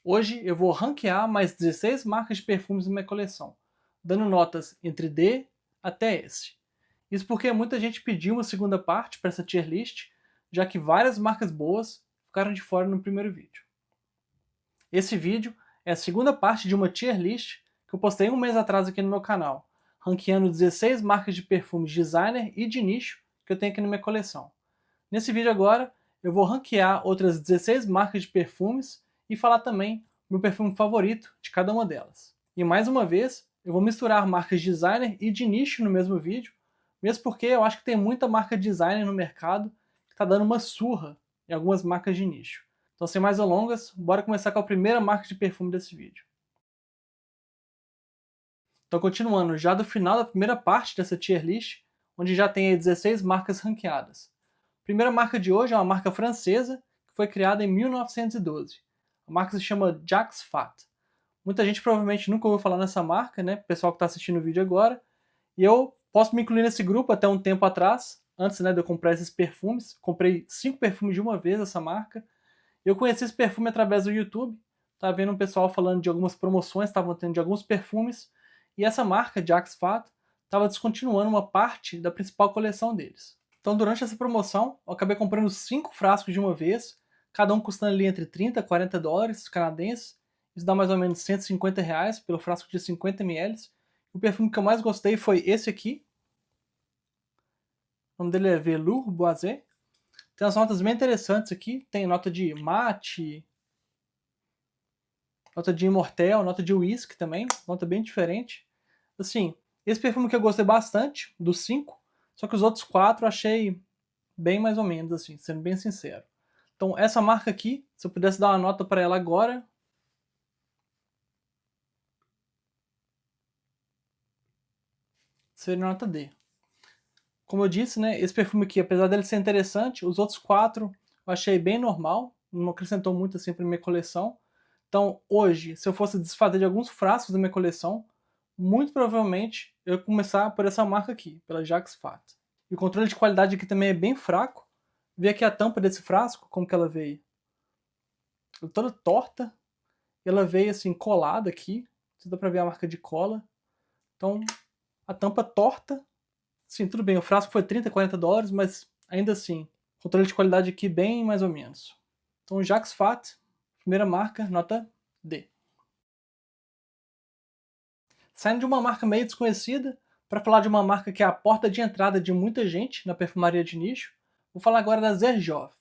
Hoje eu vou ranquear mais 16 marcas de perfumes na minha coleção, dando notas entre D até S. Isso porque muita gente pediu uma segunda parte para essa tier list, já que várias marcas boas ficaram de fora no primeiro vídeo. Esse vídeo é a segunda parte de uma tier list que eu postei um mês atrás aqui no meu canal, ranqueando 16 marcas de perfumes designer e de nicho que eu tenho aqui na minha coleção. Nesse vídeo agora, eu vou ranquear outras 16 marcas de perfumes e falar também meu perfume favorito de cada uma delas. E mais uma vez, eu vou misturar marcas designer e de nicho no mesmo vídeo, mesmo porque eu acho que tem muita marca designer no mercado que está dando uma surra em algumas marcas de nicho. Então, sem mais delongas, bora começar com a primeira marca de perfume desse vídeo. Então, continuando, já do final da primeira parte dessa tier list, onde já tem aí 16 marcas ranqueadas. A primeira marca de hoje é uma marca francesa que foi criada em 1912. A marca se chama Jacques Fat. Muita gente provavelmente nunca ouviu falar nessa marca, né? Pessoal que está assistindo o vídeo agora. E eu posso me incluir nesse grupo até um tempo atrás, antes, né, de eu comprar esses perfumes. Comprei 5 perfumes de uma vez dessa marca. Eu conheci esse perfume através do YouTube. Tava vendo um pessoal falando de algumas promoções, estavam tendo de alguns perfumes. E essa marca, Jacques Fat, estava descontinuando uma parte da principal coleção deles. Então, durante essa promoção, eu acabei comprando 5 frascos de uma vez, cada um custando ali entre 30 e 40 dólares canadenses. Isso dá mais ou menos 150 reais pelo frasco de 50 ml. O perfume que eu mais gostei foi esse aqui. O nome dele é Velour Boisé. Tem umas notas bem interessantes aqui. Tem nota de mate, nota de Immortel, nota de whisky também. Nota bem diferente. Assim, esse perfume que eu gostei bastante, dos 5, só que os outros 4 eu achei bem mais ou menos, assim, sendo bem sincero. Então, essa marca aqui, se eu pudesse dar uma nota para ela agora, seria nota D. Como eu disse, né, esse perfume aqui, apesar dele ser interessante, os outros 4 eu achei bem normal, não acrescentou muito assim para minha coleção. Então, hoje, se eu fosse desfazer de alguns frascos da minha coleção, muito provavelmente eu ia começar por essa marca aqui, pela Jacques Fat. E o controle de qualidade aqui também é bem fraco. Vê aqui a tampa desse frasco, como que ela veio. Ela é toda torta. E ela veio assim, colada aqui. Você dá pra ver a marca de cola. Então, a tampa torta. Sim, tudo bem, o frasco foi 30, 40 dólares, mas ainda assim, controle de qualidade aqui bem mais ou menos. Então, Jacques Fat, primeira marca, nota D. Saindo de uma marca meio desconhecida, para falar de uma marca que é a porta de entrada de muita gente na perfumaria de nicho, vou falar agora da Xerjoff,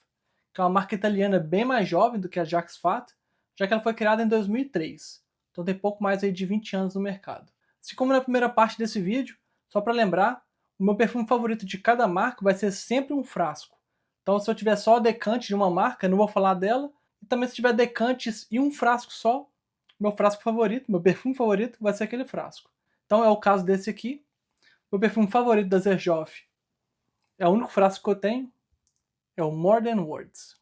que é uma marca italiana bem mais jovem do que a Jacques Fat, já que ela foi criada em 2003, então tem pouco mais aí de 20 anos no mercado. Assim como na primeira parte desse vídeo, só para lembrar, o meu perfume favorito de cada marca vai ser sempre um frasco. Então se eu tiver só a decante de uma marca, eu não vou falar dela, e também se tiver decantes e um frasco só, meu frasco favorito, meu perfume favorito vai ser aquele frasco. Então é o caso desse aqui. Meu perfume favorito da Xerjoff é o único frasco que eu tenho, é o More Than Words.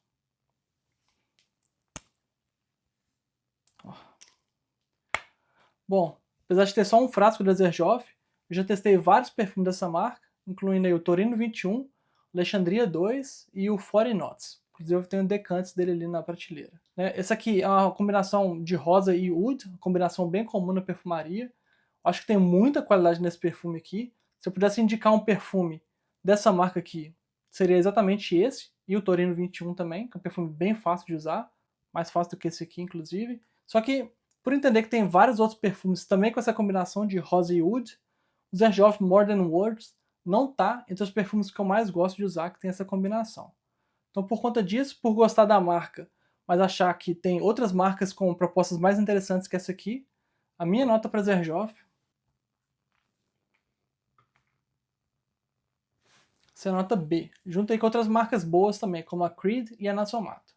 Bom, apesar de ter só um frasco da Xerjoff, eu já testei vários perfumes dessa marca, incluindo aí o Torino 21, o Alexandria 2 e o 40 Knots. Inclusive eu tenho decantes dele ali na prateleira. Esse aqui é uma combinação de rosa e oud, uma combinação bem comum na perfumaria. Acho que tem muita qualidade nesse perfume aqui. Se eu pudesse indicar um perfume dessa marca aqui, seria exatamente esse, e o Torino 21 também, que é um perfume bem fácil de usar, mais fácil do que esse aqui, inclusive. Só que, por entender que tem vários outros perfumes também com essa combinação de rosa e oud, o Xerjoff More Than Words não tá entre os perfumes que eu mais gosto de usar que tem essa combinação. Então, por conta disso, por gostar da marca, mas achar que tem outras marcas com propostas mais interessantes que essa aqui, a minha nota para Xerjoff é a nota B, junto aí com outras marcas boas também, como a Creed e a Nasomato.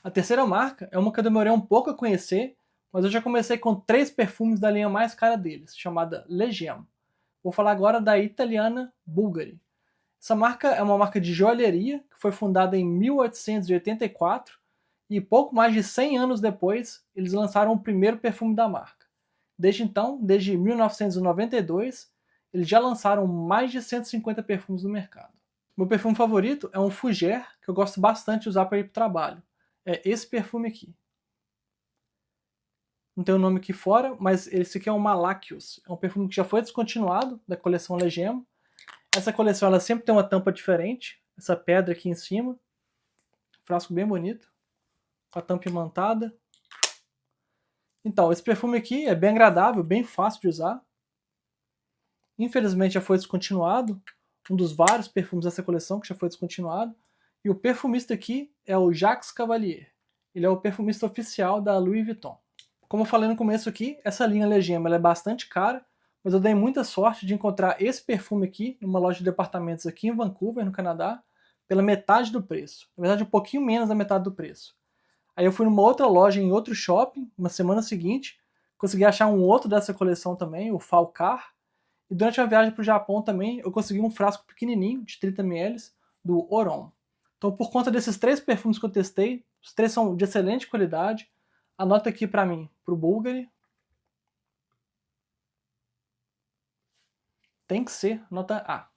A terceira marca é uma que eu demorei um pouco a conhecer, mas eu já comecei com 3 perfumes da linha mais cara deles, chamada Legem. Vou falar agora da italiana Bulgari. Essa marca é uma marca de joalheria que foi fundada em 1884 e pouco mais de 100 anos depois, eles lançaram o primeiro perfume da marca. Desde então, desde 1992, eles já lançaram mais de 150 perfumes no mercado. Meu perfume favorito é um Fougère, que eu gosto bastante de usar para ir para o trabalho. é esse perfume aqui. Não tem o nome aqui fora, mas esse aqui é o Malachius. É um perfume que já foi descontinuado da coleção Legemo. Essa coleção ela sempre tem uma tampa diferente. Essa pedra aqui em cima. Frasco bem bonito. Com a tampa imantada. Então, esse perfume aqui é bem agradável, bem fácil de usar. Infelizmente já foi descontinuado. Um dos vários perfumes dessa coleção que já foi descontinuado. E o perfumista aqui é o Jacques Cavalier. Ele é o perfumista oficial da Louis Vuitton. Como eu falei no começo aqui, essa linha Legemo ela é bastante cara, mas eu dei muita sorte de encontrar esse perfume aqui numa loja de departamentos aqui em Vancouver, no Canadá, pela metade do preço. Na verdade, um pouquinho menos da metade do preço. Aí eu fui numa outra loja em outro shopping, na semana seguinte, consegui achar um outro dessa coleção também, o Falcar. E durante a viagem para o Japão também, eu consegui um frasco pequenininho, de 30 ml, do Oron. Então, por conta desses 3 perfumes que eu testei, os 3 são de excelente qualidade. Anota aqui para mim, para o Bulgari. Tem que ser nota A.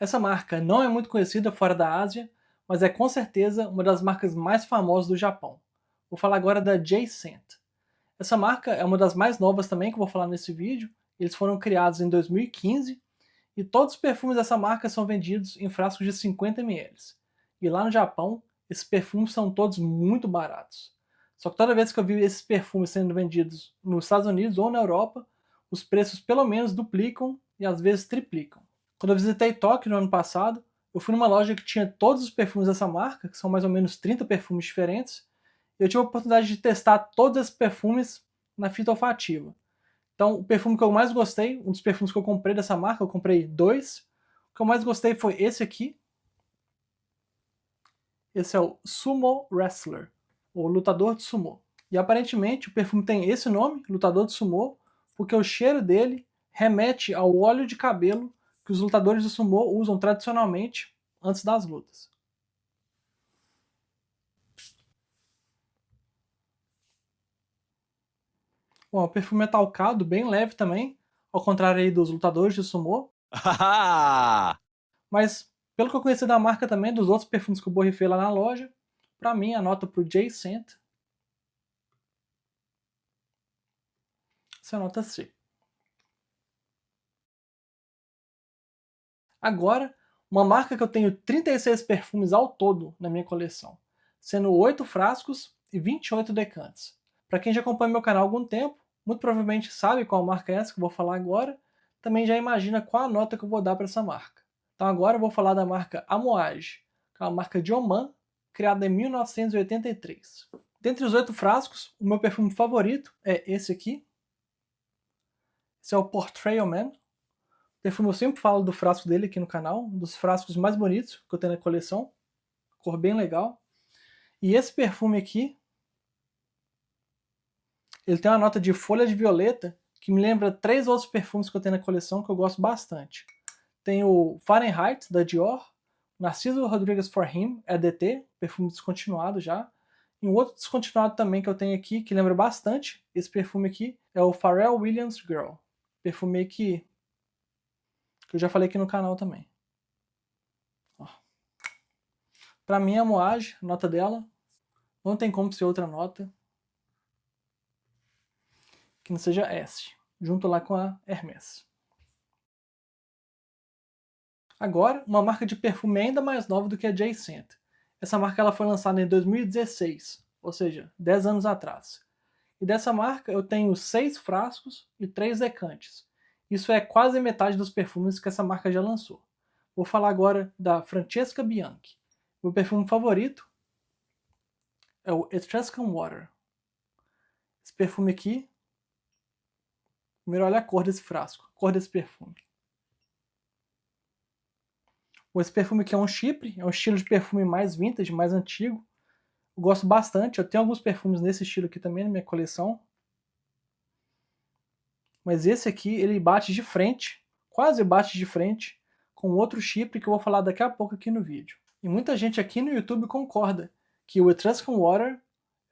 Essa marca não é muito conhecida fora da Ásia, mas é com certeza uma das marcas mais famosas do Japão. Vou falar agora da J-Scent. Essa marca é uma das mais novas também que eu vou falar nesse vídeo. Eles foram criados em 2015 e todos os perfumes dessa marca são vendidos em frascos de 50 ml. E lá no Japão, esses perfumes são todos muito baratos. Só que toda vez que eu vi esses perfumes sendo vendidos nos Estados Unidos ou na Europa, os preços pelo menos duplicam e às vezes triplicam. Quando eu visitei Tóquio no ano passado, eu fui numa loja que tinha todos os perfumes dessa marca, que são mais ou menos 30 perfumes diferentes, e eu tive a oportunidade de testar todos esses perfumes na fita olfativa. Então, o perfume que eu mais gostei, um dos perfumes que eu comprei dessa marca, eu comprei 2. O que eu mais gostei foi esse aqui. Esse é o Sumo Wrestler, ou lutador de sumô. E aparentemente o perfume tem esse nome, lutador de sumô, porque o cheiro dele remete ao óleo de cabelo que os lutadores de sumô usam tradicionalmente antes das lutas. Bom, o perfume é talcado, bem leve também, ao contrário aí dos lutadores de sumô. Mas, pelo que eu conheci da marca também, dos outros perfumes que eu borrifei lá na loja, pra mim a nota pro J-Scent, essa é a nota C. Agora, uma marca que eu tenho 36 perfumes ao todo na minha coleção, sendo 8 frascos e 28 decantes. Para quem já acompanha meu canal há algum tempo, muito provavelmente sabe qual marca é essa que eu vou falar agora, também já imagina qual a nota que eu vou dar para essa marca. Então agora eu vou falar da marca Amouage, que é uma marca de Oman, criada em 1983. Dentre os 8 frascos, o meu perfume favorito é esse aqui. Esse é o Portrayal Man. Perfume, eu sempre falo do frasco dele aqui no canal, um dos frascos mais bonitos que eu tenho na coleção. Cor bem legal. E esse perfume aqui, ele tem uma nota de folha de violeta que me lembra 3 outros perfumes que eu tenho na coleção que eu gosto bastante. Tem o Fahrenheit, da Dior, Narciso Rodrigues For Him, EDT, perfume descontinuado já. E um outro descontinuado também que eu tenho aqui, que lembra bastante esse perfume aqui, é o Pharrell Williams Girl. Perfume que eu já falei aqui no canal também. Pra mim, a Moage, a nota dela, não tem como ser outra nota que não seja S, junto lá com a Hermès. Agora, uma marca de perfume ainda mais nova do que a J-Scent. Essa marca ela foi lançada em 2016, ou seja, 10 anos atrás. E dessa marca eu tenho 6 frascos e 3 decantes. Isso é quase metade dos perfumes que essa marca já lançou. Vou falar agora da Francesca Bianchi. Meu perfume favorito é o Etruscan Water. Esse perfume aqui, primeiro olha a cor desse frasco, a cor desse perfume. Esse perfume aqui é um Chypre, é um estilo de perfume mais vintage, mais antigo. Eu gosto bastante, eu tenho alguns perfumes nesse estilo aqui também na minha coleção. Mas esse aqui, ele bate de frente, quase bate de frente, com outro Chypre que eu vou falar daqui a pouco aqui no vídeo. E muita gente aqui no YouTube concorda que o Etruscan Water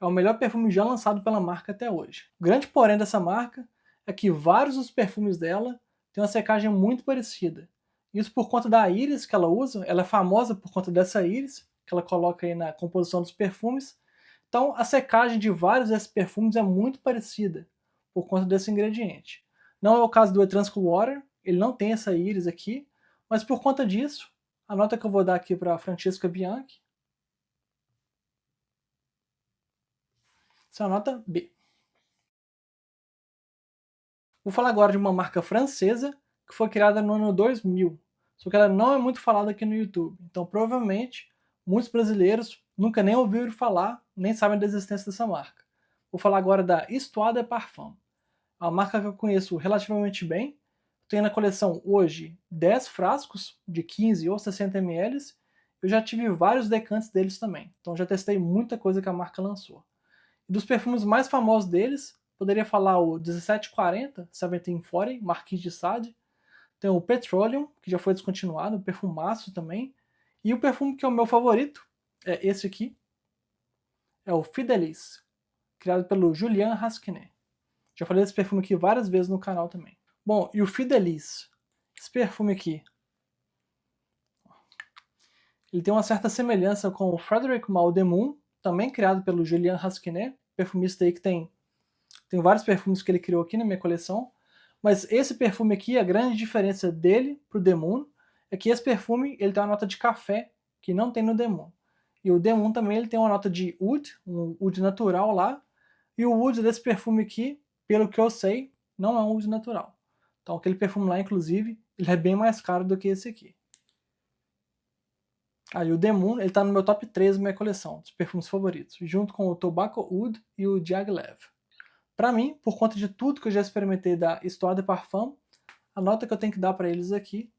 é o melhor perfume já lançado pela marca até hoje. O grande porém dessa marca é que vários dos perfumes dela têm uma secagem muito parecida. Isso por conta da íris que ela usa, ela é famosa por conta dessa íris, que ela coloca aí na composição dos perfumes. Então, a secagem de vários desses perfumes é muito parecida por conta desse ingrediente. Não é o caso do Etransco Water, ele não tem essa íris aqui, mas por conta disso, a nota que eu vou dar aqui para Francesca Bianchi, essa é a nota B. Vou falar agora de uma marca francesa que foi criada no ano 2000, só que ela não é muito falada aqui no YouTube. Então, provavelmente, muitos brasileiros nunca nem ouviram falar, nem sabem da existência dessa marca. Vou falar agora da Histoire de Parfum. É uma marca que eu conheço relativamente bem. Tenho na coleção hoje 10 frascos de 15 ou 60 ml. Eu já tive vários decantes deles também. Então já testei muita coisa que a marca lançou. E dos perfumes mais famosos deles, poderia falar o 1740, 1740, Marquis de Sade. Tem o Petroleum, que já foi descontinuado, um perfumaço também. E o perfume que é o meu favorito é esse aqui. É o Fidelis, criado pelo Julien Rasquinet. Já falei desse perfume aqui várias vezes no canal também. Bom, e o Fidelis, esse perfume aqui, ele tem uma certa semelhança com o Frédéric Malle de Mumm, também criado pelo Julien Rasquinet, perfumista aí que tem vários perfumes que ele criou aqui na minha coleção. Mas esse perfume aqui, a grande diferença dele pro de Mumm é que esse perfume ele tem uma nota de café que não tem no de Mumm. E o de Mumm também ele tem uma nota de oud, um oud natural lá. E o oud desse perfume aqui, pelo que eu sei, não é um oud natural. Então aquele perfume lá, inclusive, ele é bem mais caro do que esse aqui. Aí o de Mumm, ele tá no meu top 3 da minha coleção, dos perfumes favoritos, junto com o Tobacco Oud e o Diaghilev. Para mim, por conta de tudo que eu já experimentei da Histoire de Parfum, a nota que eu tenho que dar para eles aqui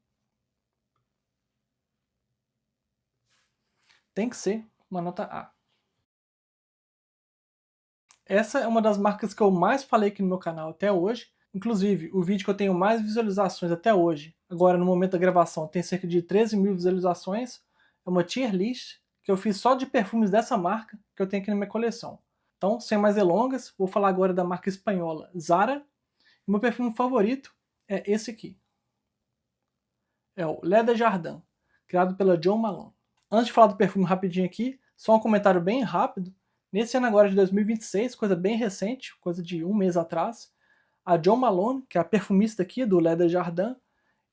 tem que ser uma nota A. Essa é uma das marcas que eu mais falei aqui no meu canal até hoje. Inclusive, o vídeo que eu tenho mais visualizações até hoje, agora no momento da gravação, tem cerca de 13 mil visualizações. É uma tier list que eu fiz só de perfumes dessa marca que eu tenho aqui na minha coleção. Então, sem mais delongas, vou falar agora da marca espanhola Zara. O meu perfume favorito é esse aqui. É o Le Desjardins, criado pela Jo Malone. Antes de falar do perfume rapidinho aqui, só um comentário bem rápido. Nesse ano agora de 2026, coisa bem recente, coisa de um mês atrás, a Jo Malone, que é a perfumista aqui do Le Desjardins,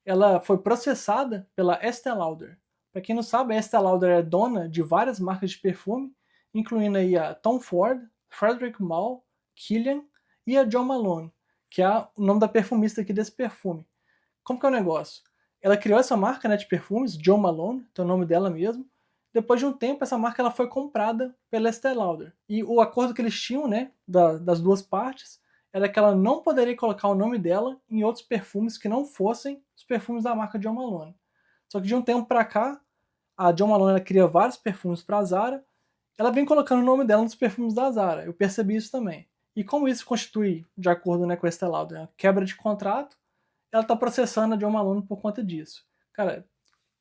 ela foi processada pela Estée Lauder. Para quem não sabe, a Estée Lauder é dona de várias marcas de perfume, incluindo aí a Tom Ford, Frédéric Malle, Kilian e a Jo Malone, que é o nome da perfumista aqui desse perfume. Como que é o negócio? Ela criou essa marca, né, de perfumes, Jo Malone, que é o nome dela mesmo. Depois de um tempo, essa marca ela foi comprada pela Estée Lauder. E o acordo que eles tinham, né, das duas partes, era que ela não poderia colocar o nome dela em outros perfumes que não fossem os perfumes da marca Jo Malone. Só que de um tempo pra cá, a Jo Malone ela cria vários perfumes para a Zara, ela vem colocando o nome dela nos perfumes da Zara. Eu percebi isso também. E como isso constitui, de acordo, né, com a Estée Lauder, uma quebra de contrato, ela tá processando a Jo Malone por conta disso. Cara,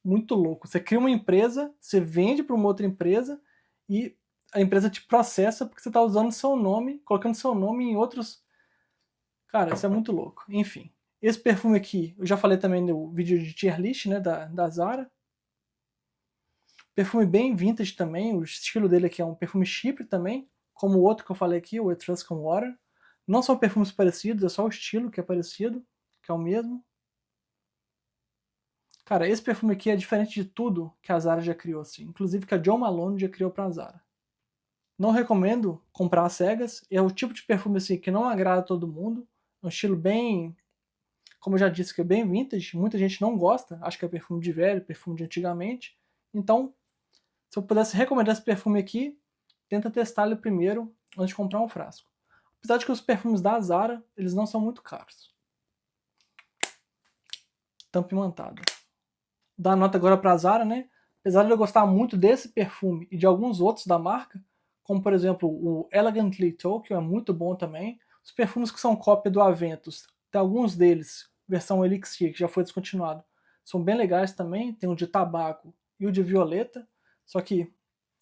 muito louco. Você cria uma empresa, você vende para uma outra empresa e a empresa te processa porque você tá usando seu nome, colocando seu nome em outros. Cara, isso é muito louco. Enfim. Esse perfume aqui, eu já falei também no vídeo de tier list, né, da Zara. Perfume bem vintage também, o estilo dele aqui é um perfume chipre também, como o outro que eu falei aqui, o Etruscan Water. Não são perfumes parecidos, é só o estilo que é parecido, que é o mesmo. Cara, esse perfume aqui é diferente de tudo que a Zara já criou, assim. Inclusive que a Jo Malone já criou pra Zara. Não recomendo comprar às cegas. É o tipo de perfume assim que não agrada a todo mundo. É um estilo bem, como eu já disse, que é bem vintage. Muita gente não gosta. Acha que é perfume de velho, perfume de antigamente. Então, se eu pudesse recomendar esse perfume aqui, tenta testar ele primeiro antes de comprar um frasco. Apesar de que os perfumes da Zara, eles não são muito caros. Tampa imantada. Dar nota agora para a Zara, né? Apesar de eu gostar muito desse perfume e de alguns outros da marca, como por exemplo o Elegantly Tokyo, é muito bom também. Os perfumes que são cópia do Aventus, tem alguns deles, versão Elixir, que já foi descontinuado, são bem legais também. Tem o de tabaco e o de violeta, só que,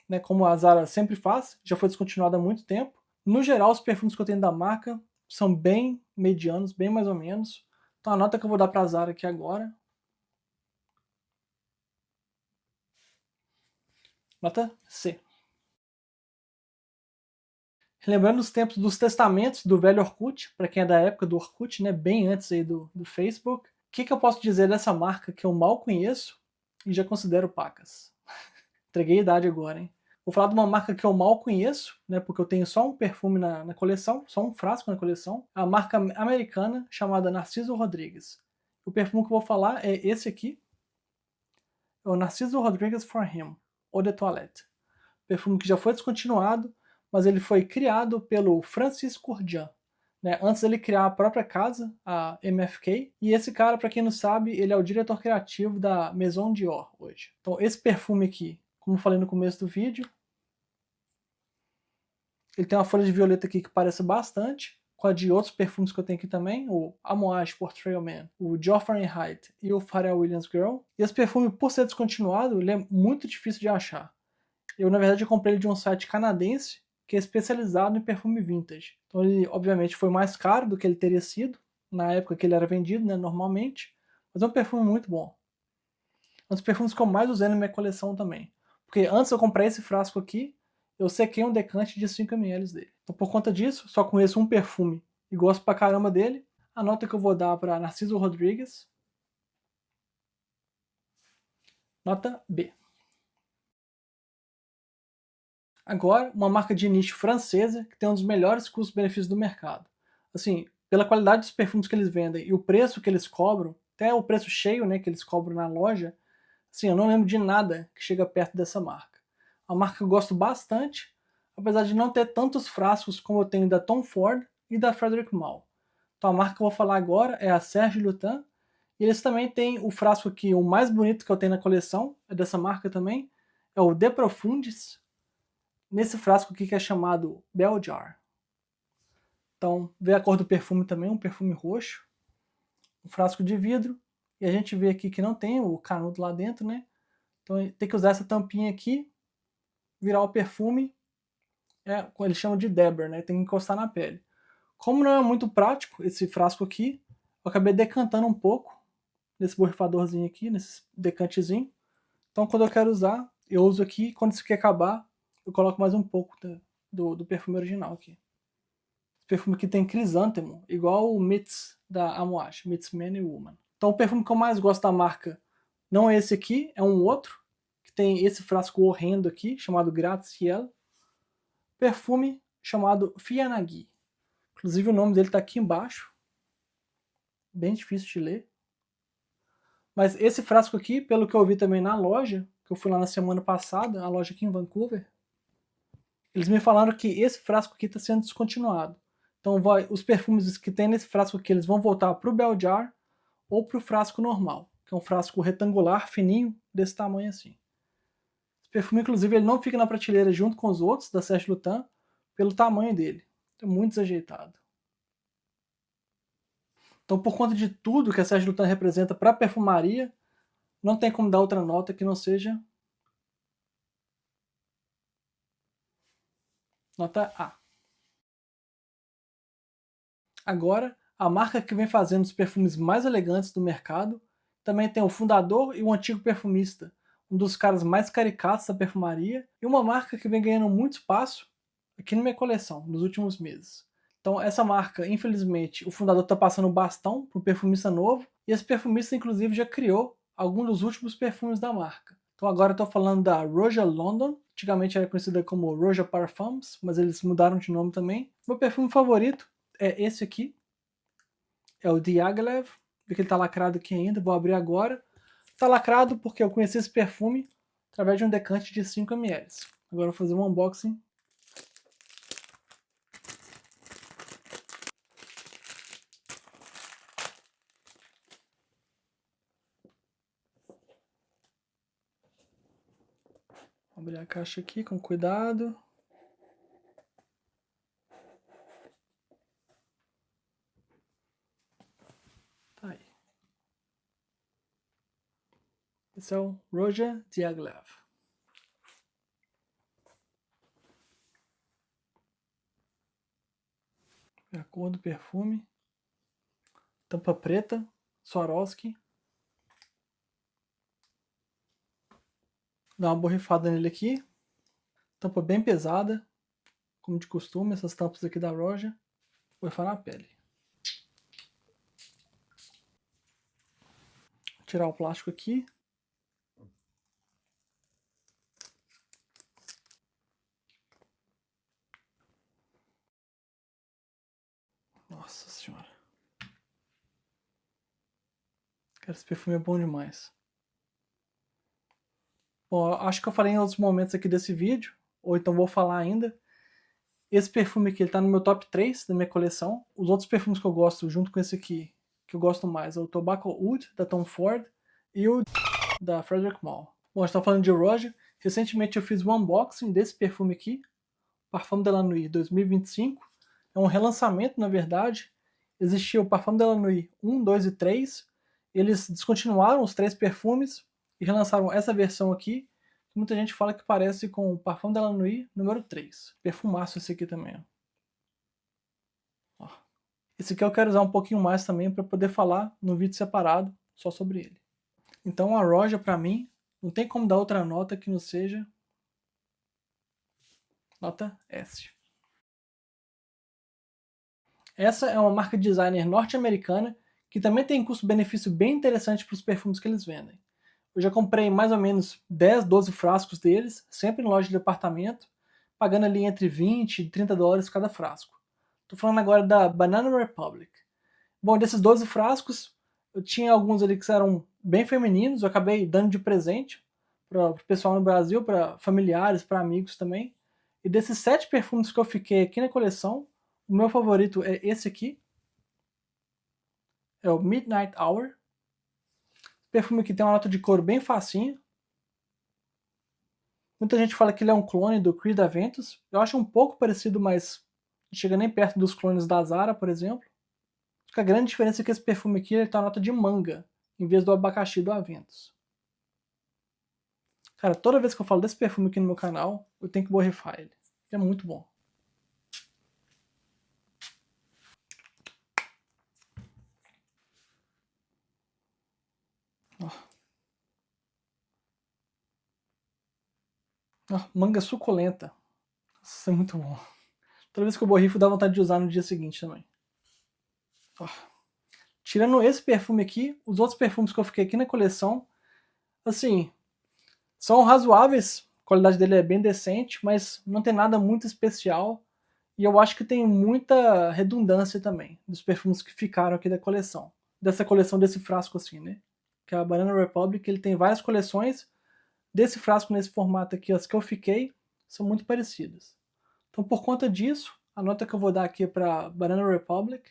né, como a Zara sempre faz, já foi descontinuado há muito tempo. No geral, os perfumes que eu tenho da marca são bem medianos, bem mais ou menos. Então a nota que eu vou dar para a Zara aqui agora Nota C. Lembrando os tempos dos testamentos do velho Orkut, para quem é da época do Orkut, né, bem antes aí do Facebook. O que eu posso dizer dessa marca que eu mal conheço e já considero pacas? Entreguei a idade agora, hein? Vou falar de uma marca que eu mal conheço, né, porque eu tenho só um perfume na coleção, só um frasco na coleção. A marca americana chamada Narciso Rodrigues. O perfume que eu vou falar é esse aqui. É o Narciso Rodrigues For Him, Eau de Toilette. Perfume que já foi descontinuado, mas ele foi criado pelo Francis Kurkdjian, né? Antes ele criar a própria casa, a MFK, e esse cara, para quem não sabe, ele é o diretor criativo da Maison Dior hoje. Então esse perfume aqui, como eu falei no começo do vídeo, ele tem uma folha de violeta aqui que parece bastante com a de outros perfumes que eu tenho aqui também, o Amouage Portrayal Man, o Dior Fahrenheit e o Pharrell Williams Girl. E esse perfume, por ser descontinuado, ele é muito difícil de achar. Eu, na verdade, comprei ele de um site canadense que é especializado em perfume vintage. Então ele, obviamente, foi mais caro do que ele teria sido na época que ele era vendido, né, normalmente. Mas é um perfume muito bom. Um dos perfumes que eu mais usei na minha coleção também. Porque antes eu comprei esse frasco aqui, eu sequei um decante de 5 ml dele. Então por conta disso, só conheço um perfume e gosto pra caramba dele. A nota que eu vou dar para Narciso Rodrigues, nota B. Agora, uma marca de nicho francesa que tem um dos melhores custos-benefícios do mercado. Assim, pela qualidade dos perfumes que eles vendem e o preço que eles cobram, até o preço cheio, né, que eles cobram na loja, assim, eu não lembro de nada que chega perto dessa marca. É uma marca que eu gosto bastante, apesar de não ter tantos frascos como eu tenho da Tom Ford e da Frederic Malle. Então a marca que eu vou falar agora é a Serge Lutens, e eles também têm o frasco aqui, o mais bonito que eu tenho na coleção, é dessa marca também, é o De Profundis, nesse frasco aqui que é chamado Bell Jar. Então, vê a cor do perfume também, um perfume roxo, um frasco de vidro, e a gente vê aqui que não tem o canudo lá dentro, né? Então tem que usar essa tampinha aqui, virar o perfume, eles chamam de Debber, né? Tem que encostar na pele. Como não é muito prático esse frasco aqui, eu acabei decantando um pouco nesse borrifadorzinho aqui, nesse decantezinho. Então quando eu quero usar, eu uso aqui, quando isso aqui acabar, eu coloco mais um pouco do perfume original aqui. Esse perfume aqui tem crisântemo, igual o Mitz da Amouage, Mitz Man e Woman. Então o perfume que eu mais gosto da marca não é esse aqui, é um outro, que tem esse frasco horrendo aqui, chamado Gratte-Ciel. Perfume chamado Fianagi. Inclusive o nome dele está aqui embaixo. Bem difícil de ler. Mas esse frasco aqui, pelo que eu vi também na loja, que eu fui lá na semana passada, a loja aqui em Vancouver, eles me falaram que esse frasco aqui está sendo descontinuado. Então os perfumes que tem nesse frasco aqui, eles vão voltar para o Bell Jar ou para o frasco normal, que é um frasco retangular, fininho, desse tamanho assim. Esse perfume, inclusive, ele não fica na prateleira junto com os outros da Serge Lutens, pelo tamanho dele. É muito desajeitado. Então, por conta de tudo que a Serge Lutens representa para a perfumaria, não tem como dar outra nota que não seja nota A. Agora, a marca que vem fazendo os perfumes mais elegantes do mercado também tem o fundador e o antigo perfumista, um dos caras mais caricatos da perfumaria, e uma marca que vem ganhando muito espaço aqui na minha coleção nos últimos meses. Então, essa marca, infelizmente, o fundador está passando o bastão para um perfumista novo, e esse perfumista, inclusive, já criou alguns dos últimos perfumes da marca. Então, agora eu estou falando da Roja London, antigamente era conhecida como Roja Parfums, mas eles mudaram de nome também. Meu perfume favorito é esse aqui, é o Diaghilev, vê que ele está lacrado aqui ainda, vou abrir agora. Está lacrado porque eu conheci esse perfume através de um decante de 5 ml. Agora eu vou fazer um unboxing. Vou abrir a caixa aqui com cuidado. Tá aí. Esse é o Roja Diaghilev. A cor do perfume. Tampa preta, Swarovski. Dá uma borrifada nele aqui, Tampa bem pesada, como de costume, essas tampas aqui da Roja. Vou borrifar na pele. Vou tirar o plástico aqui. Nossa senhora. Cara, esse perfume é bom demais. Bom, acho que eu falei em outros momentos aqui desse vídeo, ou então vou falar ainda. Esse perfume aqui, ele tá no meu top 3 da minha coleção. Os outros perfumes que eu gosto, junto com esse aqui, que eu gosto mais, é o Tobacco Oud, da Tom Ford, e o da Frederic Malle. Bom, a gente tá falando de Roja. Recentemente eu fiz um unboxing desse perfume aqui, Parfum de la Nuit 2025. É um relançamento, na verdade. Existia o Parfum de la Nuit 1, 2 e 3. Eles descontinuaram os 3 perfumes e relançaram essa versão aqui. Muita gente fala que parece com o Parfum de la Nuit número 3. Perfumaço esse aqui também. Ó. Esse aqui eu quero usar um pouquinho mais também para poder falar no vídeo separado só sobre ele. Então a Roja, para mim, não tem como dar outra nota que não seja nota S. Essa é uma marca designer norte-americana que também tem custo-benefício bem interessante para os perfumes que eles vendem. Eu já comprei mais ou menos 10, 12 frascos deles, sempre em loja de departamento, pagando ali entre 20 e 30 dólares cada frasco. Estou falando agora da Banana Republic. Bom, desses 12 frascos, eu tinha alguns ali que eram bem femininos, eu acabei dando de presente para o pessoal no Brasil, para familiares, para amigos também. E desses 7 perfumes que eu fiquei aqui na coleção, o meu favorito é esse aqui, é o Midnight Hour. Perfume que tem uma nota de couro bem facinho. Muita gente fala que ele é um clone do Creed Aventus. Eu acho um pouco parecido, mas não chega nem perto dos clones da Zara, por exemplo. A grande diferença é que esse perfume aqui ele tá na nota de manga, em vez do abacaxi do Aventus. Cara, toda vez que eu falo desse perfume aqui no meu canal, eu tenho que borrifar ele. É muito bom. Manga suculenta. Isso é muito bom. Toda vez que eu borrifo, dá vontade de usar no dia seguinte também. Tirando esse perfume aqui, os outros perfumes que eu fiquei aqui na coleção, assim, são razoáveis. A qualidade dele é bem decente, mas não tem nada muito especial. E eu acho que tem muita redundância também dos perfumes que ficaram aqui da coleção. Dessa coleção desse frasco assim, né? Que é a Banana Republic, ele tem várias coleções. Desse frasco nesse formato aqui, as que eu fiquei, são muito parecidas. Então por conta disso, a nota que eu vou dar aqui para Banana Republic,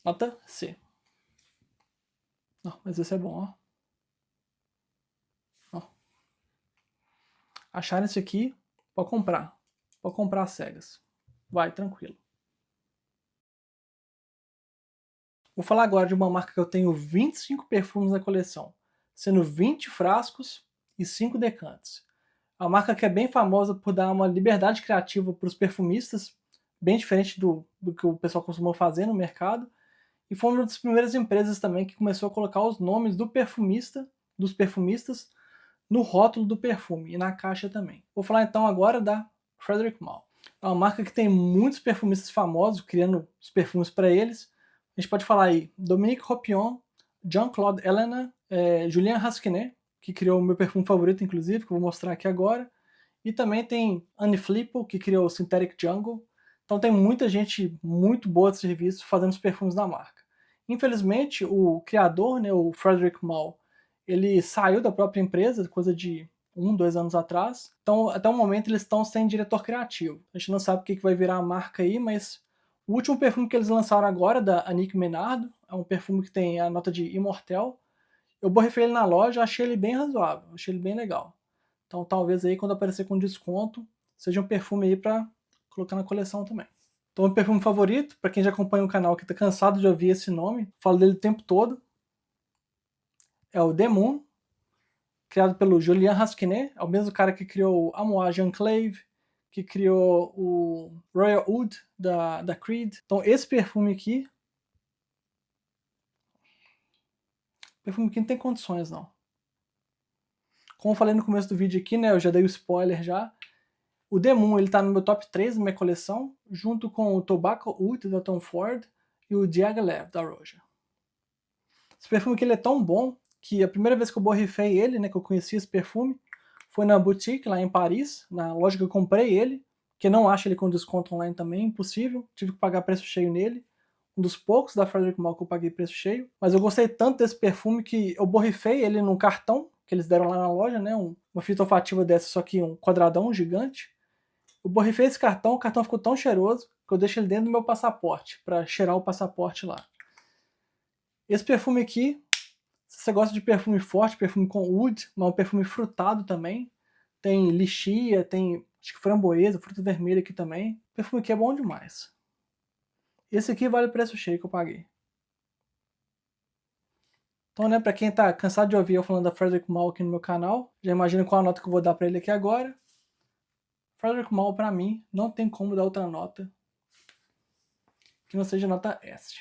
nota C. Não, mas esse é bom, ó. Acharam esse aqui, pode comprar. Pode comprar às cegas. Vai, tranquilo. Vou falar agora de uma marca que eu tenho 25 perfumes na coleção, sendo 20 frascos e 5 decantes. É uma marca que é bem famosa por dar uma liberdade criativa para os perfumistas, bem diferente do que o pessoal costumou fazer no mercado. E foi uma das primeiras empresas também que começou a colocar os nomes dos perfumistas, no rótulo do perfume e na caixa também. Vou falar então agora da Frederic Malle. É uma marca que tem muitos perfumistas famosos criando os perfumes para eles. A gente pode falar aí Dominique Ropion, Jean-Claude Ellena, Julien Rasquinet, que criou o meu perfume favorito, inclusive, que eu vou mostrar aqui agora. E também tem Anne Flippo, que criou o Synthetic Jungle. Então tem muita gente muito boa de serviço fazendo os perfumes da marca. Infelizmente, o criador, né, o Frederic Malle, ele saiu da própria empresa, coisa de 1, 2 anos atrás. Então, até o momento, eles estão sem diretor criativo. A gente não sabe o que vai virar a marca aí, mas o último perfume que eles lançaram agora, da Annick Menardo, é um perfume que tem a nota de Immortel. Eu borrifei ele na loja, achei ele bem razoável, achei ele bem legal. Então talvez aí quando aparecer com desconto, seja um perfume aí pra colocar na coleção também. Então meu perfume favorito, pra quem já acompanha o canal que tá cansado de ouvir esse nome, falo dele o tempo todo, é o The Moon, criado pelo Julien Rasquinet, é o mesmo cara que criou o Amouage Enclave, que criou o Royal Oud da Creed. Então esse perfume aqui não tem condições não. Como eu falei no começo do vídeo aqui, né, eu já dei o spoiler já. O The Moon, ele tá no meu top 3 da minha coleção, junto com o Tobacco Oud da Tom Ford e o Diaghilev da Roja. Esse perfume aqui ele é tão bom que a primeira vez que eu borrifei ele, né, que eu conheci esse perfume, foi na boutique lá em Paris, na loja que eu comprei ele, que não acho ele com desconto online também, impossível, tive que pagar preço cheio nele. Um dos poucos da Frederic Malle que eu paguei preço cheio, mas eu gostei tanto desse perfume que eu borrifei ele num cartão que eles deram lá na loja, né, uma fita olfativa dessa, só que um quadradão gigante. Eu borrifei esse cartão, o cartão ficou tão cheiroso que eu deixo ele dentro do meu passaporte, para cheirar o passaporte lá. Esse perfume aqui, se você gosta de perfume forte, perfume com oud, mas um perfume frutado também, tem lixia, tem acho que framboesa, fruta vermelha aqui também. O perfume aqui é bom demais. Esse aqui vale o preço cheio que eu paguei. Então, né, pra quem tá cansado de ouvir eu falando da Frederic Malle aqui no meu canal, já imagina qual a nota que eu vou dar pra ele aqui agora. Frederic Malle, pra mim, não tem como dar outra nota que não seja nota S.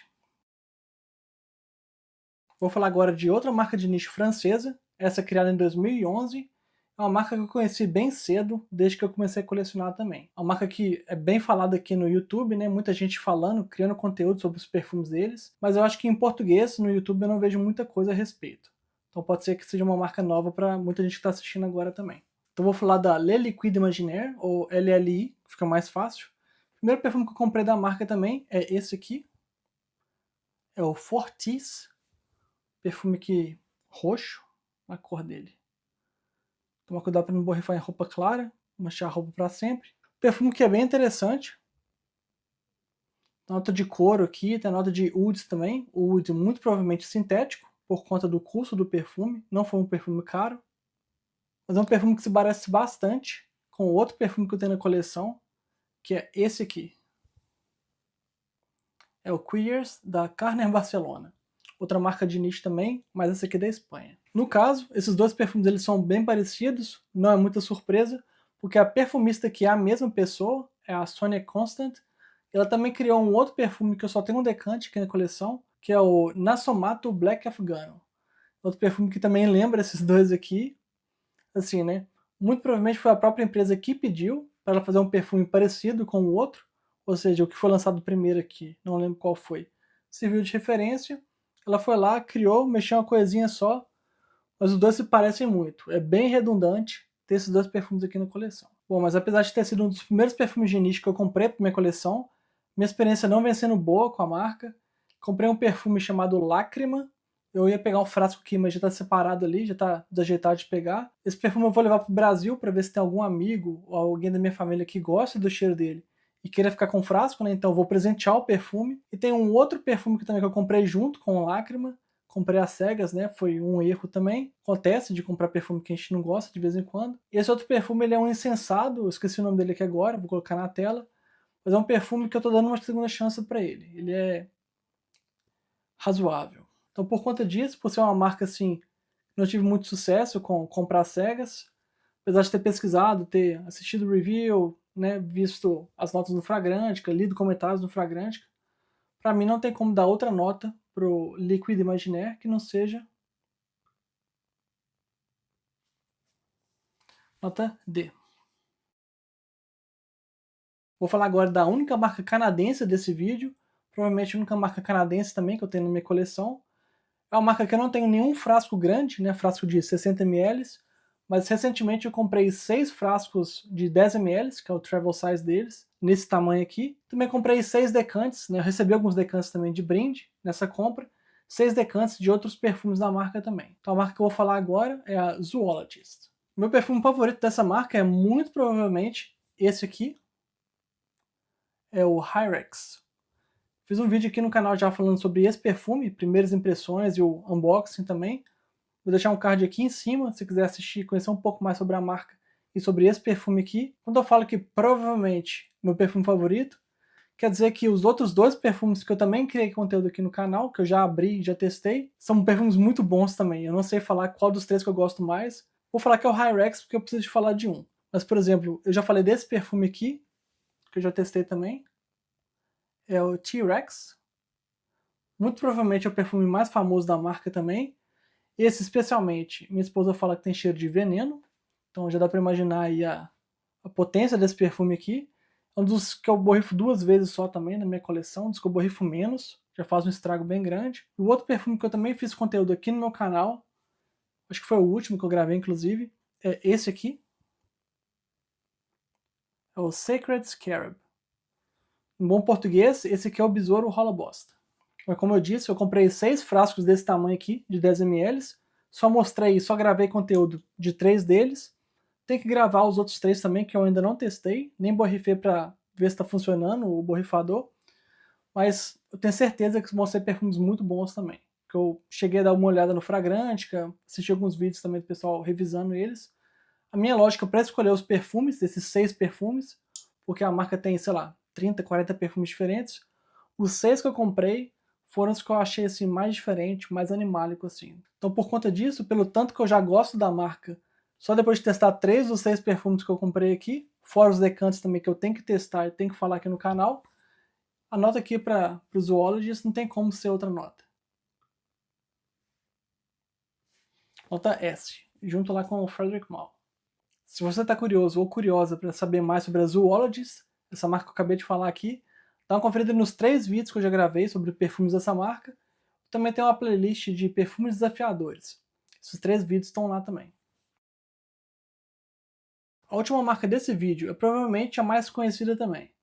Vou falar agora de outra marca de nicho francesa, essa criada em 2011. É uma marca que eu conheci bem cedo, desde que eu comecei a colecionar também. É uma marca que é bem falada aqui no YouTube, né? Muita gente falando, criando conteúdo sobre os perfumes deles, mas eu acho que em português, no YouTube, eu não vejo muita coisa a respeito. Então pode ser que seja uma marca nova para muita gente que está assistindo agora também. Então vou falar da Le Liquide Imaginaire, ou LLI, que fica mais fácil. O primeiro perfume que eu comprei da marca também é esse aqui. É o Fortis. Perfume aqui roxo, a cor dele. Tomar cuidado para não borrifar em roupa clara, manchar a roupa para sempre. Perfume que é bem interessante. Nota de couro aqui, tem nota de oud também. O oud muito provavelmente sintético, por conta do custo do perfume. Não foi um perfume caro. Mas é um perfume que se parece bastante com outro perfume que eu tenho na coleção, que é esse aqui. É o Queers da Carner Barcelona. Outra marca de nicho também, mas essa aqui é da Espanha. No caso, esses dois perfumes eles são bem parecidos, não é muita surpresa, porque a perfumista que é a mesma pessoa, é a Sonia Constant, ela também criou um outro perfume que eu só tenho um decante aqui na coleção, que é o Nassomato Black Afghano. Outro perfume que também lembra esses dois aqui, assim, né? Muito provavelmente foi a própria empresa que pediu para ela fazer um perfume parecido com o outro, ou seja, o que foi lançado primeiro aqui, não lembro qual foi. Serviu de referência, ela foi lá, criou, mexeu uma coisinha só, mas os dois se parecem muito. É bem redundante ter esses dois perfumes aqui na coleção. Bom, mas apesar de ter sido um dos primeiros perfumes de nicho que eu comprei para minha coleção, minha experiência não vem sendo boa com a marca. Comprei um perfume chamado Lágrima. Eu ia pegar um frasco aqui, mas já está separado ali, já está desajeitado de pegar. Esse perfume eu vou levar para o Brasil para ver se tem algum amigo ou alguém da minha família que gosta do cheiro dele e queira ficar com o frasco, né? Então eu vou presentear o perfume. E tem um outro perfume que também que eu comprei junto com o Lágrima. Comprei às cegas, né? Foi um erro também. Acontece de comprar perfume que a gente não gosta de vez em quando. E esse outro perfume ele é um insensado, eu esqueci o nome dele aqui agora, vou colocar na tela. Mas é um perfume que eu tô dando uma segunda chance para ele. Ele é razoável. Então por conta disso, por ser uma marca assim, não tive muito sucesso com comprar às cegas. Apesar de ter pesquisado, ter assistido review, né, visto as notas do Fragrantica, lido comentários do Fragrantica, para mim não tem como dar outra nota pro Liquid Imaginaire que não seja nota D. Vou falar agora da única marca canadense desse vídeo, provavelmente a única marca canadense também que eu tenho na minha coleção. É uma marca que eu não tenho nenhum frasco grande, né, frasco de 60 ml, mas recentemente eu comprei 6 frascos de 10 ml, que é o travel size deles, nesse tamanho aqui. Também comprei 6 decantes, né, eu recebi alguns decantes também de brinde nessa compra, 6 decantes de outros perfumes da marca também. Então a marca que eu vou falar agora é a Zoologist. Meu perfume favorito dessa marca é muito provavelmente esse aqui, é o Hyrex. Fiz um vídeo aqui no canal já falando sobre esse perfume, primeiras impressões e o unboxing também. Vou deixar um card aqui em cima, se quiser assistir, conhecer um pouco mais sobre a marca e sobre esse perfume aqui. Quando eu falo que provavelmente meu perfume favorito, quer dizer que os outros dois perfumes que eu também criei conteúdo aqui no canal, que eu já abri e já testei, são perfumes muito bons também. Eu não sei falar qual dos três que eu gosto mais. Vou falar que é o Hyrex porque eu preciso de falar de um. Mas, por exemplo, eu já falei desse perfume aqui, que eu já testei também. É o T-Rex. Muito provavelmente é o perfume mais famoso da marca também. Esse especialmente, minha esposa fala que tem cheiro de veneno, então já dá para imaginar aí a potência desse perfume aqui. É um dos que eu borrifo 2 vezes só também na minha coleção, um dos que eu borrifo menos, já faz um estrago bem grande. O outro perfume que eu também fiz conteúdo aqui no meu canal, acho que foi o último que eu gravei inclusive, é esse aqui. É o Sacred Scarab. Em bom português, esse aqui é o besouro rola bosta. Mas como eu disse, eu comprei 6 frascos desse tamanho aqui, de 10 ml, só gravei conteúdo de 3 deles. Tem que gravar os outros 3 também, que eu ainda não testei, nem borrifei para ver se está funcionando o borrifador. Mas eu tenho certeza que vão ser perfumes muito bons também. Que eu cheguei a dar uma olhada no Fragrantica, assisti alguns vídeos também do pessoal revisando eles. A minha lógica para escolher os perfumes, desses 6 perfumes, porque a marca tem, sei lá, 30, 40 perfumes diferentes, os 6 que eu comprei foram os que eu achei assim, mais diferente, mais animálico assim. Então por conta disso, pelo tanto que eu já gosto da marca, só depois de testar 3 dos 6 perfumes que eu comprei aqui, fora os decantes também que eu tenho que testar e tenho que falar aqui no canal, a nota aqui para os zoologists não tem como ser outra nota. Nota S, junto lá com o Frederic Malle. Se você está curioso ou curiosa para saber mais sobre a Zoologist, essa marca que eu acabei de falar aqui, dá uma conferida nos 3 vídeos que eu já gravei sobre perfumes dessa marca. Também tem uma playlist de perfumes desafiadores. Esses 3 vídeos estão lá também. A última marca desse vídeo é provavelmente a mais conhecida também.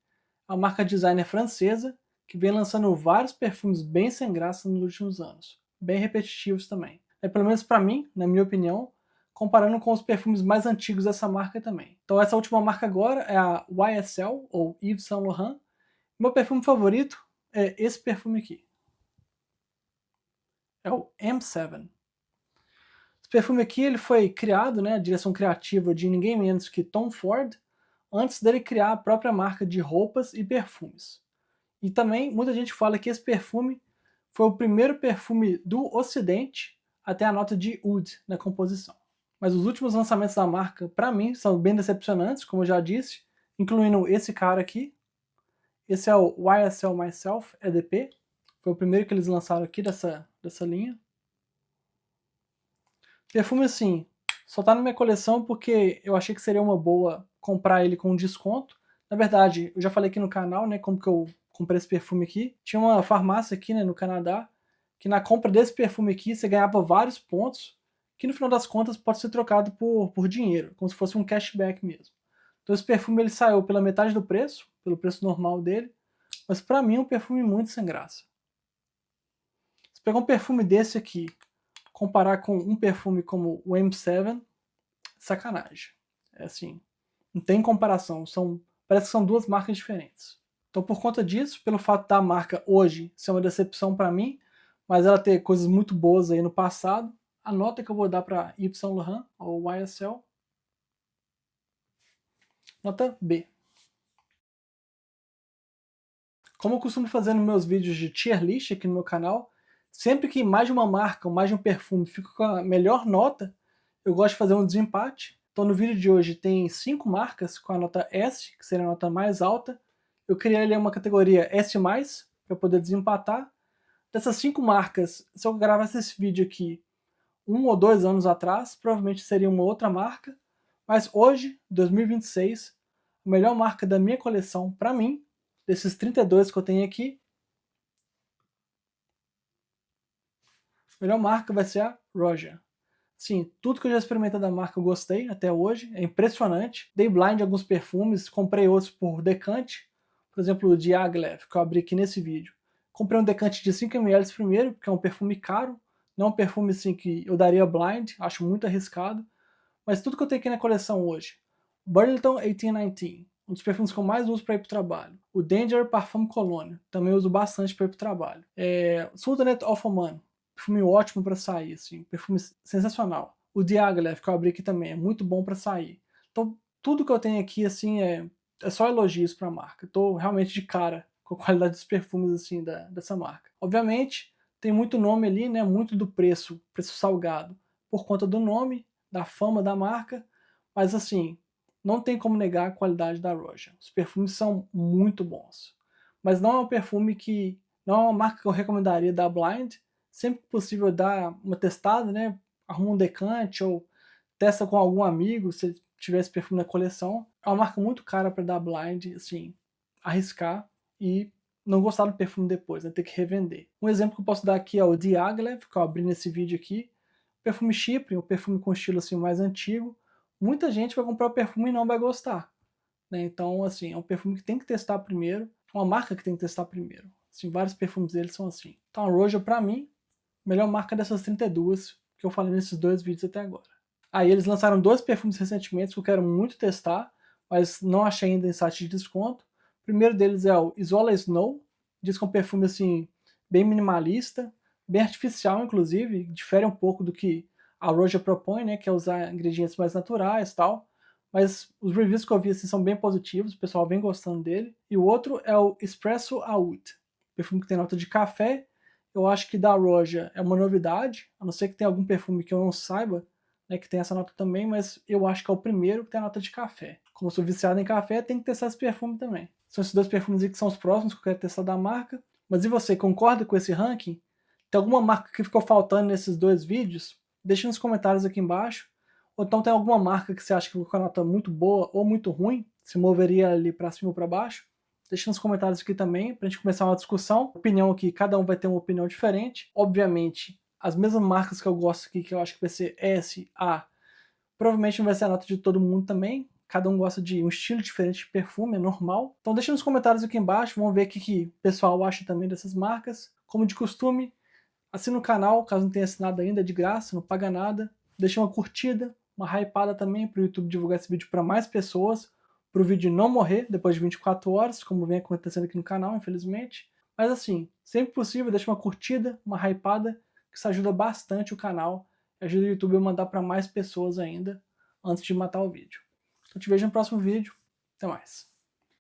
A marca designer francesa, que vem lançando vários perfumes bem sem graça nos últimos anos. Bem repetitivos também. Pelo menos para mim, na minha opinião, comparando com os perfumes mais antigos dessa marca também. Então essa última marca agora é a YSL, ou Yves Saint Laurent. Meu perfume favorito é esse perfume aqui. É o M7. Esse perfume aqui ele foi criado, a direção criativa de ninguém menos que Tom Ford, antes dele criar a própria marca de roupas e perfumes. E também muita gente fala que esse perfume foi o primeiro perfume do Ocidente a ter a nota de Oud na composição. Mas os últimos lançamentos da marca, para mim, são bem decepcionantes, como eu já disse, incluindo esse cara aqui. Esse é o YSL Myself EDP. Foi o primeiro que eles lançaram aqui dessa linha. Perfume assim, só tá na minha coleção porque eu achei que seria uma boa comprar ele com desconto. Na verdade, eu já falei aqui no canal, como que eu comprei esse perfume aqui. Tinha uma farmácia aqui, no Canadá, que na compra desse perfume aqui você ganhava vários pontos, que no final das contas pode ser trocado por dinheiro, como se fosse um cashback mesmo. Então esse perfume ele saiu pela metade do preço, pelo preço normal dele, mas pra mim é um perfume muito sem graça. Se pegar um perfume desse aqui, comparar com um perfume como o M7, sacanagem. É assim, não tem comparação, parece que são 2 marcas diferentes. Então por conta disso, pelo fato da marca hoje ser uma decepção para mim, mas ela ter coisas muito boas aí no passado, a nota que eu vou dar para Yves Saint Laurent, ou YSL, nota B. Como eu costumo fazer nos meus vídeos de tier list aqui no meu canal, sempre que mais de uma marca ou mais de um perfume fica com a melhor nota, eu gosto de fazer um desempate. Então no vídeo de hoje tem 5 marcas com a nota S, que seria a nota mais alta. Eu criei ali uma categoria S+, para poder desempatar. Dessas 5 marcas, se eu gravasse esse vídeo aqui 1 ou 2 anos atrás, provavelmente seria uma outra marca. Mas hoje, 2026, a melhor marca da minha coleção, para mim, desses 32 que eu tenho aqui, a melhor marca vai ser a Roja. Sim, tudo que eu já experimentei da marca eu gostei até hoje, é impressionante. Dei blind alguns perfumes, comprei outros por decante, por exemplo o Diaghilev, que eu abri aqui nesse vídeo. Comprei um decante de 5 ml primeiro, porque é um perfume caro, não é um perfume assim que eu daria blind, acho muito arriscado, mas tudo que eu tenho aqui na coleção hoje. Burlington 1819, um dos perfumes que eu mais uso para ir para o trabalho. O Danger Parfum Cologne, também uso bastante para ir para o trabalho. Sultanate of Oman, perfume ótimo para sair, assim, perfume sensacional. O Diaghilev, que eu abri aqui também, é muito bom para sair. Então, tudo que eu tenho aqui, assim, é só elogios para a marca. Estou realmente de cara com a qualidade dos perfumes, assim, dessa marca. Obviamente, tem muito nome ali, muito do preço salgado, por conta do nome, da fama da marca, mas assim, não tem como negar a qualidade da Roja. Os perfumes são muito bons. Mas não é um perfume não é uma marca que eu recomendaria dar blind, sempre que possível dá uma testada, né? Arruma um decante ou testa com algum amigo, se tiver esse perfume na coleção. É uma marca muito cara para dar blind, assim, arriscar e não gostar do perfume depois, né? Ter que revender. Um exemplo que eu posso dar aqui é o Diaghilev, que eu abri nesse vídeo aqui. Perfume Chypre, um perfume com estilo assim mais antigo. Muita gente vai comprar o perfume e não vai gostar, né? Então, assim, é um perfume que tem que testar primeiro, uma marca que tem que testar primeiro. Assim, vários perfumes deles são assim. Então, a Roja, pra mim, melhor marca dessas 32 que eu falei nesses dois vídeos até agora. Aí eles lançaram dois perfumes recentemente que eu quero muito testar, mas não achei ainda em site de desconto. O primeiro deles é o Isola Snow, diz que é um perfume assim, bem minimalista, bem artificial inclusive, difere um pouco do que a Roja propõe, né, que é usar ingredientes mais naturais e tal. Mas os reviews que eu vi assim, são bem positivos, o pessoal vem gostando dele. E o outro é o Espresso Oud, perfume que tem nota de café. Eu acho que da Roja é uma novidade, a não ser que tenha algum perfume que eu não saiba, né, que tem essa nota também, mas eu acho que é o primeiro que tem a nota de café. Como eu sou viciado em café, tem que testar esse perfume também. São esses dois perfumes aí que são os próximos que eu quero testar da marca. Mas e você, concorda com esse ranking? Tem alguma marca que ficou faltando nesses dois vídeos? Deixa nos comentários aqui embaixo. Ou então tem alguma marca que você acha que ficou com a nota muito boa ou muito ruim? Se moveria ali para cima ou para baixo? Deixa nos comentários aqui também, pra gente começar uma discussão. Opinião aqui, cada um vai ter uma opinião diferente. Obviamente, as mesmas marcas que eu gosto aqui, que eu acho que vai ser S, A, provavelmente não vai ser a nota de todo mundo também. Cada um gosta de um estilo diferente de perfume, é normal. Então deixa nos comentários aqui embaixo, vamos ver o que o pessoal acha também dessas marcas. Como de costume, assina o canal, caso não tenha assinado ainda, é de graça, não paga nada. Deixa uma curtida, uma hypada também para o YouTube divulgar esse vídeo para mais pessoas, para o vídeo não morrer depois de 24 horas, como vem acontecendo aqui no canal, infelizmente. Mas assim, sempre possível, deixa uma curtida, uma hypada, que isso ajuda bastante o canal, ajuda o YouTube a mandar para mais pessoas ainda, antes de matar o vídeo. Então te vejo no próximo vídeo, até mais.